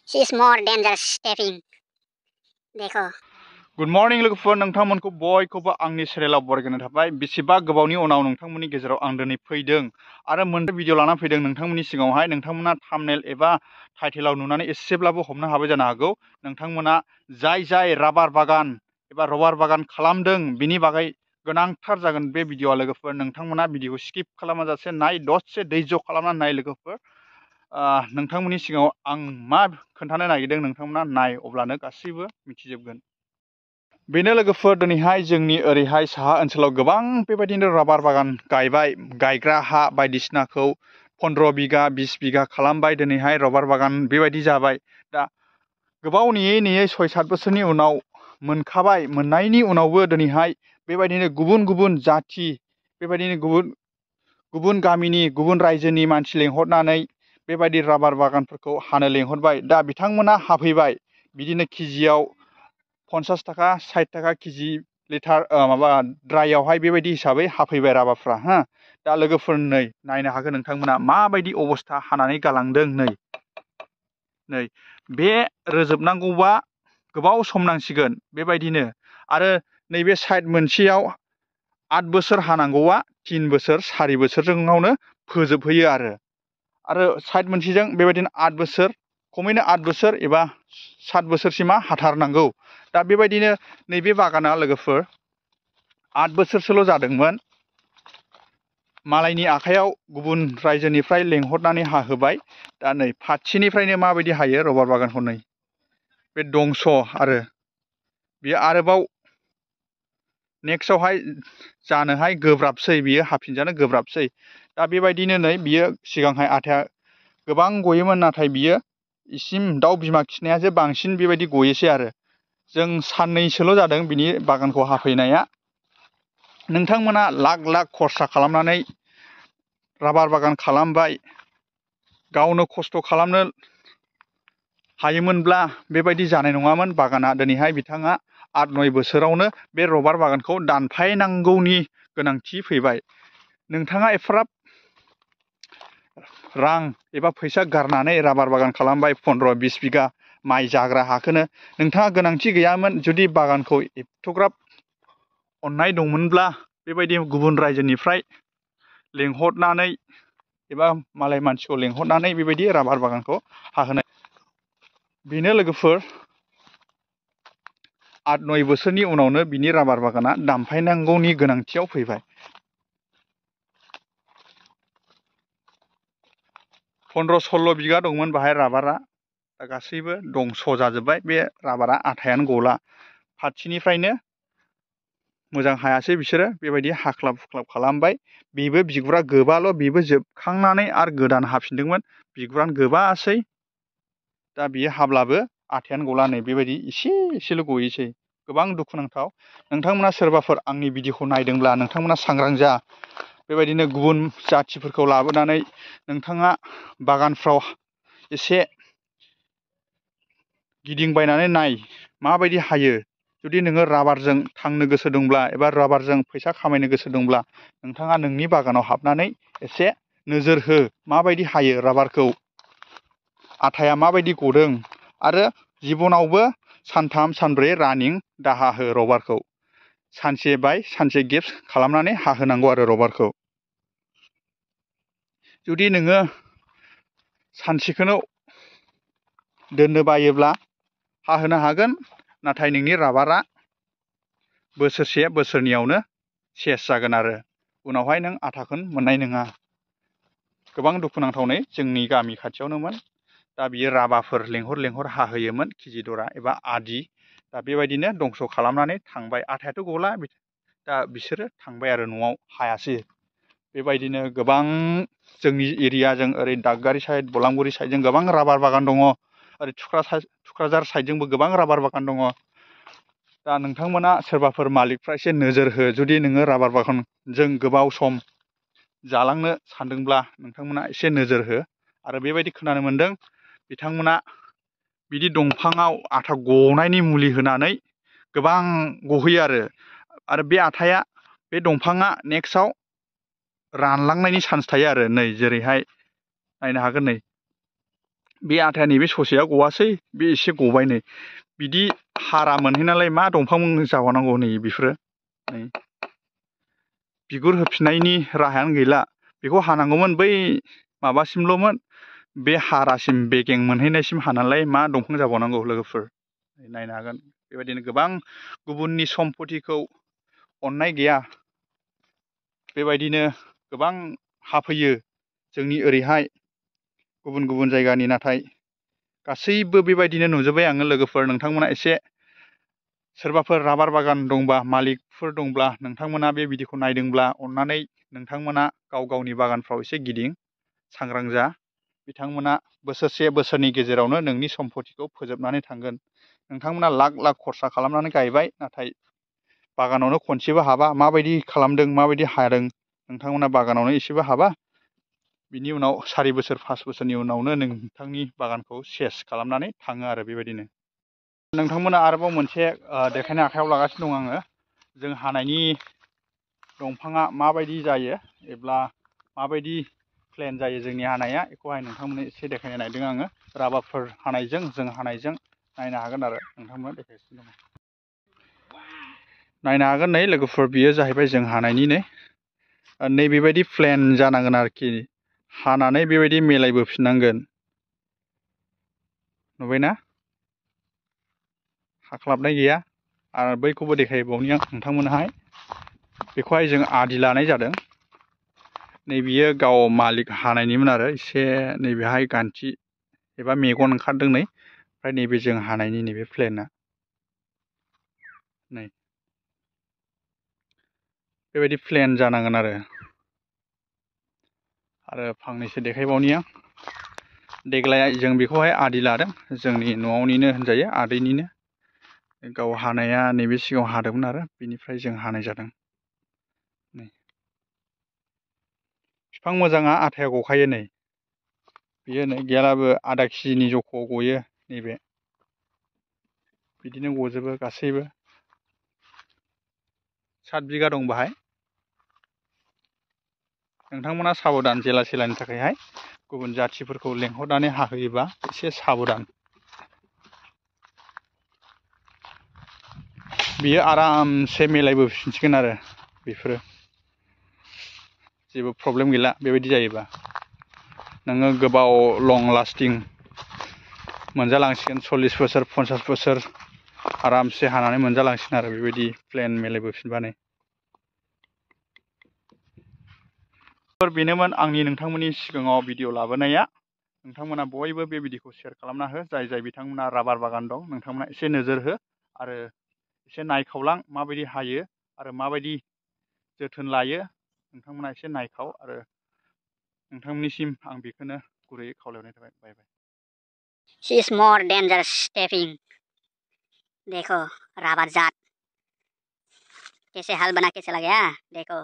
She is more dangerous stepping. देखो Good morning लोगोफोर नोंथांमोनखौ बयखौबो आंनि चेनेलाव बरायनो थाबाय बेसेबा गोबावनि उनाव नोंथांमोननि गेजेराव आं दिनै फैदों आरो मोनसे भिडिअ लाना फैदों नोंथांमोननि सिगाङावहाय नोंथांमोना थाम्बनेल एबा टाइटेलाव नुनानै एसेब्लाबो हमनो हाबाय जानो हागौ नोंथांमोना जाय राबार बागान एबा रबार बागान खालामदों बिनि बागै गोनांथार जागोन बे भिडिअआ लोगोफोर नोंथांमोना भिडिअखौ स्किप खालामाजासे नाय दसे धैर्य खालामनानै नाय लोगोफोर नोंथांमोननि सिगाङाव आं मा खोन्थानो नागिरदों नोंथांमोना नाय अब्लानो गासैबो मिथिजोबगोन बेनो लोगोफोर दिनैहाय जोंनि ओरैहाय साहा ओनसोलाव गोबां बेबायदिनो राबार बागान गायग्रा हा बायदिसिनाखौ 15 बिगा 20 बिगा खालामबाय दिनैहाय रबार बागान बेबायदि जाबाय दा गोबाव नेयै 6-7 बोसोरनि उनाव मोनखाबाय मोननायनि उनावबो दिनैहाय बेबायदिनो गुबुन जाथि बेबायदिनो गुबुन गामिनि गुबुन रायजोनि मानसि लेंहरनानै बेबायदि राबार बागानफोरखौ हानो लेंहरबाय दा बिथांमोना हाफैबाय बिदिनो केजियाव 50 थाखा 60 थाखा केजि लिटार माबा ड्राइयावहाय बेबायदि हिसाबै हाफैबाय राबारफ्रा दा लोगोफोर नायनो हागोन नोंथांमोना माबायदि अबस्था हानानै गालांदों नै बे रोजोबनांगौबा गोबाव सम नांसिगोन बेबायदिनो आरो नैबे साइड मोनसेयाव 8 बोसोर हानांगौआ 3 बोसोर 4 बोसोरजोंनो फोजोबहैयो आरो साइड मोनसेजों बेबायदिनो 8 बोसोर खमैनो 8 बोसोर एबा 7 बोसोरसिमा हाथारनांगौ दा बेबायदिनो नैबे बागाना लोगोफोर 8 बोसोरसोल' जादोंमोन मालायनि आखायाव गुबुन रायजोनिफ्राय लेंहरनानै हाहोबाय दा नै फारसेनिफ्रायनो माबायदि हायो रबार बागानखौ नै बे दंस आरो बियो आरोबाव नेक्स्टआवहाय जानोहाय गोब्राबसै बियो हाफिनजानो गोब्राबसै दा बेबायदिनो नै बियो सिगांहाय आथाया गोबां गयोमोन नाथाय बियो इसिम दाउ बिमा खिनायासो बांसिन बेबायदि गयोसै आरो जों साननैसोल' जादों बिनि बागानखौ हाफैनाया नोंथांमोना लाख खरसा खालामनानै राबार बागान खालामबाय गावनो खस्थ' खालामनो हायोमोनब्ला बेबायदि जानाय नङामोन बागाना दिनैहाय बिथाङा 8-9 बोसोरावनो बे रबार बागानखौ दानफायनांगौनि गोनांथि फैबाय नोंथाङा एफाराब रां एबा फैसा गारनानै राबार बागान खालामबाय 15-20 बिगा माइ जाग्रा हाखौनो नोंथाङा गोनांथि गैयामोन जुदि बागानखौ एथ'ग्राब अननाय दंमोनब्ला बेबायदि गुबुन रायजोनिफ्राय लेंहरनानै एबा मालाय मानसिखौ लेंहरनानै बेबायदि राबार बागानखौ हाहोनाय बेनो लोगोफोर 8-9 बोसोरनि उनावनो बिनि राबार बागाना दानफायनांगौनि गोनांथियाव फैबाय 15-16 बिगा दंमोन बाहाय राबारा दा गासैबो दंस' जाजोब्बाय बे राबारा आथायानो गला फारसेनिफ्रायनो मोजां हायासै बिसोरो बेबायदि हाख्लाब हुख्लाब खालामबाय बेबो बिगुरा गोबाल' बेबो जोबखांनानै आरो गोदान हाफिनदोंमोन बिगुरानो गोबासै दा बियो हाब्लाबो आथायानो गला नै बेबायदि एसेल' गयोसै गोबां दुखुनांथाव नोंथांमोना सोरबाफोर आंनि भिडिअखौ नायदोंब्ला नोंथांमोना सांग्रां जा बेबायदिनो गुबुन जाथिफोरखौ लाबोनानै नोंथाङा बागानफ्राव एसे गिदिंबायनानै नाय माबायदि हायो जुदि नोङो राबारजों थांनो गोसो दंब्ला एबा राबारजों फैसा खामायनो गोसो दंब्ला नोंथाङा नोंनि बागानाव हाबनानै एसे नोजोर हो माबायदि हायो राबारखौ आथाया माबायदि गदों आरो जिबनावबो 3-4 रानिं दाहा हो रबारखौ सानसे बाय सानसे गेप्स खालामनानै हाहोनांगौ आरो रबारखौ जुदि नोङो सानसेखौनो दोननो बायोब्ला हाहोनो हागोन नाथाय नोंनि राबारा बोसोरसे बोसोरनैयावनो सेस जागोन आरो उनावहाय नों आथाखौनो मोननाय नङा गोबां दुखुनांथावनै जोंनि गामि खाथियावनोमोन दा बियो राबाफोर लेंहर हाहोयोमोन केजि दरा एबा आदि दा बेबायदिनो दंस' खालामनानै थांबाय आथायाथ' गला दा बिसोरो थांबाय आरो न'आव हायासै बेबायदिनो गोबां जोंनि एरियाजों ओरै दागगारि साइड बलांगुरि साइडजों गोबां राबार बागान दङ ओरै थुक्राझार साइडजोंबो गोबां राबार बागान दङ दा नोंथांमोना सोरबाफोर मालिकफ्रा एसे नोजोर हो जुदि नोङो राबार बागानजों गोबाव सम जालांनो सानदोंब्ला नोंथांमोना एसे नोजोर हो आरो बेबायदि खोनानो मोनदों बिथांमोना बिदि दंफाङाव आथा गनायनि मुलि होनानै गोबां गहोयो आरो बे आथाया बे दंफाङा नेक्स्टआव रानलांनायनि चान्स थायो आरो नै जेरैहाय नायनो हागोन नै बे आथाया नैबे ससेया गवासै, बे एसे गबाय नै बिदि हारा मोनहैनालाय मा दंफां जाबावनांगौ नै बेफोरो नै बिगुर होफिननायनि राहायानो गैला। बेखौ हानांगौमोन बै माबासिमल'मोन, बे हारासिम बेगें मोनहैनायसिम हानालाय मा दंफां जाबावनांगौ लोगोफोर नायनो हागोन। बेबायदिनो गोबां गुबुननि सम्पतिखौ अननाय गैया, बेबायदिनो गोबां हाफैयो जोंनि ओरैहाय गुबुन गुबुन जायगानि, नाथाय गासैबो बेबायदिनो नुजोब्बाय आङो लोगोफोर। नोंथांमोना एसे सोरबाफोर राबार बागान दंबा, मालिकफोर दंब्ला, नोंथांमोना बे भिडिअखौ नायदोंब्ला अननानै नोंथांमोना गाव गावनि बागानफ्राव एसे गिदिं सांग्रां जा। बिथांमोना बोसोरसे बोसोरनि गेजेरावनो नोंनि सम्पतिखौ फोजोबनानै थांगोन। नोंथांमोना लाख लाख खरसा खालामनानै गायबाय, नाथाय बागानावनो खनसेबो हाबा, माबायदि खालामदों माबायदि हादों नोंथांमोना बागानावनो एसेबो हाबा, बिनि उनाव 4 बोसोर 5 बोसोरनि उनावनो नोंथांनि बागानखौ सेस खालामनानै थाङो आरो बेबायदिनो। नोंथांमोना आरोबाव मोनसे देखायनो आखायाव लागासिनो दं आङो। जों हानायनि दंफाङा माबायदि जायो एब्ला माबायदि प्लेन जायो जोंनि हानाया, बेखौहाय नोंथांमोननो एसे देखायनो नागिरदों आङो। राबारफोर हानायजों जों हानायजों नायनो हागोन आरो नोंथांमोना देखायगासिनो दङ। नायनो हागोन नै लोगोफोर, बियो जाहैबाय जों हानायनि नै बेबायदि प्लेन जानांगोन आरोखि। हानानै बेबायदि मेलायबोफिननांगोन, नुबायना? हाख्लाबनाय गैया। आरो बैखौबो देखायबावनि आं नोंथांमोनहाय। बेखौहाय जों आदि लानाय जादों। नैबेयो गाव मालिक हानायनिमोन आरो एसे नैबेहाय गान्थि एबा मेगन ओंखारदों नै, ओमफ्राय नैबे जों हानायनि नैबे प्लेना नै बेबायदि प्लेन जानांगोन आरो फांनैसो देखायबावनि आं। देग्लाय जों बेखौहाय आदि लादों, जोंनि न'आवनिनो होनजायो, आदैनिनो। गाव हानाया नैबे सिगाङाव हादोंमोन आरो बिनिफ्राय जों हानाय जादों। नै बिफां मोजाङा आथाया गखायो नै, बियो नै गैयालाबो आधा केजिनि जख'आव गयो। नैबे बिदिनो गजोबो गासैबो। 7 बिगा दं बाहाय। नोंथांमोना साबधान, जेला सेलानि थाखायहाय गुबुन जाथिफोरखौ लेंहरनानै हाहोयोबा एसे साबधान। बियो आरामसे मिलायबोफिनसिगोन आरो बेफोरो जेबो प्रब्लेम गैला। बेबायदि जायोबा नोङो गोबाव लं लास्टिं मोनजालांसिगोन, 40 बोसोर 50 बोसोर आरामसे हानानै मोनजालांसिगोन आरो बेबायदि प्लेन मिलायबोफिनबानो। बेनोमोन आंनि नोंथांमोननि सिगाङाव भिडिअ लाबोनाया। नोंथांमोना बयबो बे भिडिअखौ शेयार खालामना हो। जाय जाय बिथांमोना राबार बागान दं नोंथांमोना एसे नोजोर हो आरो एसे नायखावलां, माबायदि हायो आरो माबायदि जोथोन लायो नोंथांमोना एसे नायखाव। आरो नोंथांमोननिसिम आं बेखौनो गुरैयै खावलायनाय थाबाय। बाय बाय। She is more dangerous stepping. देखो राबर जात कैसे हाल बना के चला गया, देखो।